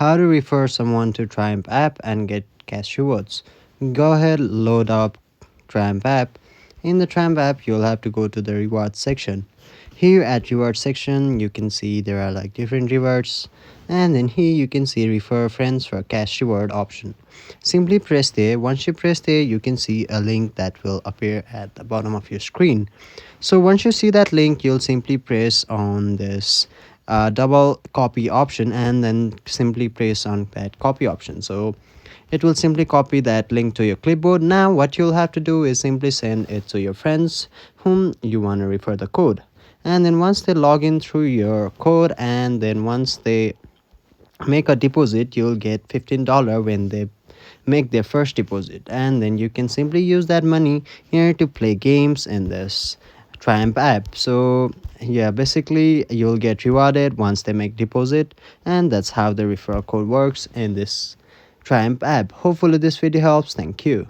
how to refer someone to Triumph app and get cash rewards. Go ahead, load up Triumph app. In the Triumph app, you'll have to go to the rewards section. Here at rewards section, you can see there are like different rewards, and then here you can see refer friends for cash reward option. Simply press there. Once you press there, you can see a link that will appear at the bottom of your screen. So once you see that link, you'll simply press on this double copy option and then simply press on that copy option. So it will simply copy that link to your clipboard. Now what you'll have to do is simply send it to your friends whom you want to refer the code, and then once they log in through your code, and then once they make a deposit, you'll get $15 when they make their first deposit, and then you can simply use that money here to play games in this Triumph app. So yeah, basically you'll get rewarded once they make deposit, and that's how the referral code works in this Triumph app. Hopefully this video helps. Thank you.